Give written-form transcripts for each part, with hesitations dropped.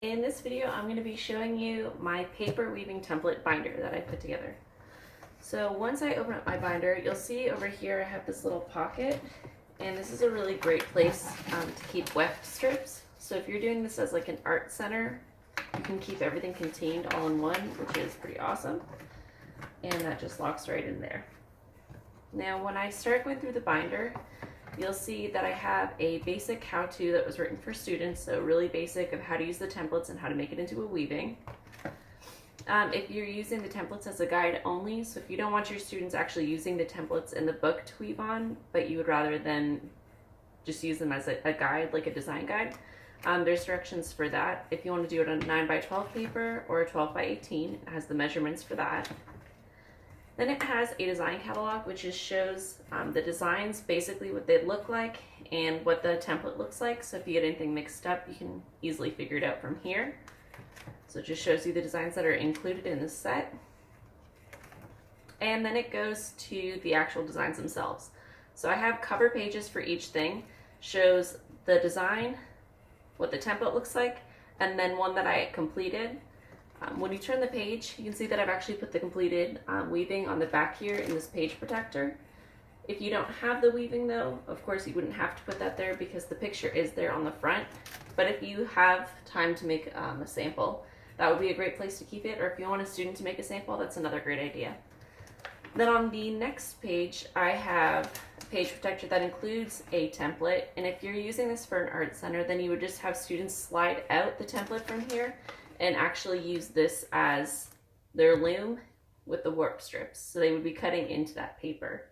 In this video, I'm going to be showing you my paper weaving template binder that I put together. So once I open up my binder, you'll see over here I have this little pocket, and this is a really great place to keep weft strips. So if you're doing this as like an art center, you can keep everything contained all in one, which is pretty awesome. And that just locks right in there. Now when I start going through the binder, you'll see that I have a basic how-to that was written for students, so really basic of how to use the templates and how to make it into a weaving. If you're using the templates as a guide only, so if you don't want your students actually using the templates in the book to weave on, but you would rather than just use them as a guide, like a design guide, there's directions for that. If you want to do it on 9x12 paper or 12x18, it has the measurements for that. Then it has a design catalog, which just shows the designs, basically what they look like and what the template looks like. So if you get anything mixed up, you can easily figure it out from here. So it just shows you the designs that are included in this set. And then it goes to the actual designs themselves. So I have cover pages for each thing, shows the design, what the template looks like, and then one that I completed. When you turn the page, you can see that I've actually put the completed weaving on the back here in this page protector. If you don't have the weaving though, of course you wouldn't have to put that there because the picture is there on the front. But if you have time to make a sample, that would be a great place to keep it. Or if you want a student to make a sample, that's another great idea. Then on the next page, I have a page protector that includes a template. And if you're using this for an art center, then you would just have students slide out the template from here and actually use this as their loom with the warp strips. So they would be cutting into that paper.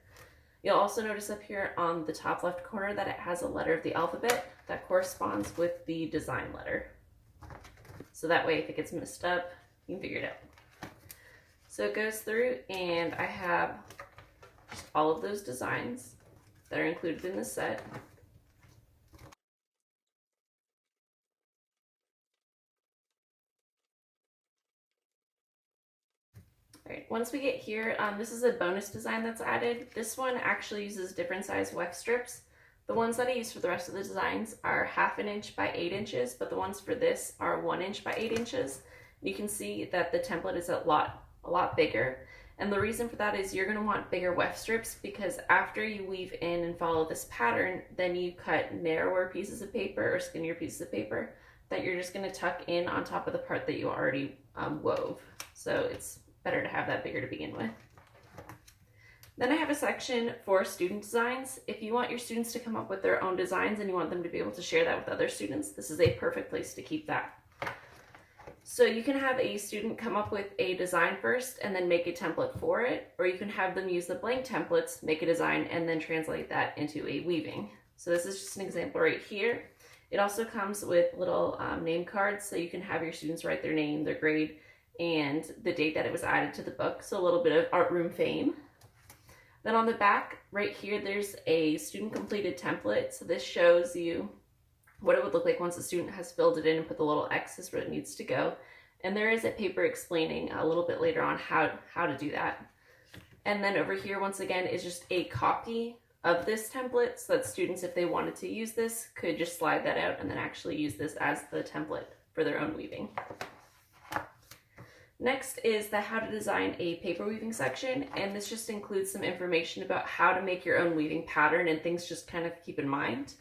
You'll also notice up here on the top left corner that it has a letter of the alphabet that corresponds with the design letter. So that way if it gets messed up, you can figure it out. So it goes through and I have just all of those designs that are included in the set. All right, once we get here, this is a bonus design that's added. This one actually uses different size weft strips. The ones that I use for the rest of the designs are 1/2 inch by 8 inches, but the ones for this are 1 inch by 8 inches. You can see that the template is a lot bigger. And the reason for that is you're gonna want bigger weft strips because after you weave in and follow this pattern, then you cut narrower pieces of paper or skinnier pieces of paper that you're just gonna tuck in on top of the part that you already wove. So it's better to have that bigger to begin with. Then I have a section for student designs. If you want your students to come up with their own designs and you want them to be able to share that with other students, this is a perfect place to keep that. So you can have a student come up with a design first and then make a template for it, or you can have them use the blank templates, make a design, and then translate that into a weaving. So this is just an example right here. It also comes with little name cards, so you can have your students write their name, their grade, and the date that it was added to the book, so a little bit of art room fame. Then on the back right here, there's a student completed template. So this shows you what it would look like once a student has filled it in and put the little X's where it needs to go. And there is a paper explaining a little bit later on how to do that. And then over here, once again, is just a copy of this template so that students, if they wanted to use this, could just slide that out and then actually use this as the template for their own weaving. Next is the how to design a paper weaving section, and this just includes some information about how to make your own weaving pattern and things just kind of keep in mind.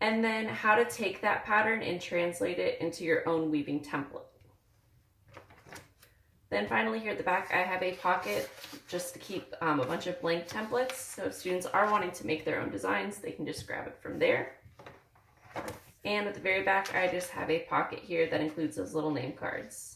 And then how to take that pattern and translate it into your own weaving template. Then finally here at the back, I have a pocket just to keep a bunch of blank templates. So if students are wanting to make their own designs, they can just grab it from there. And at the very back, I just have a pocket here that includes those little name cards.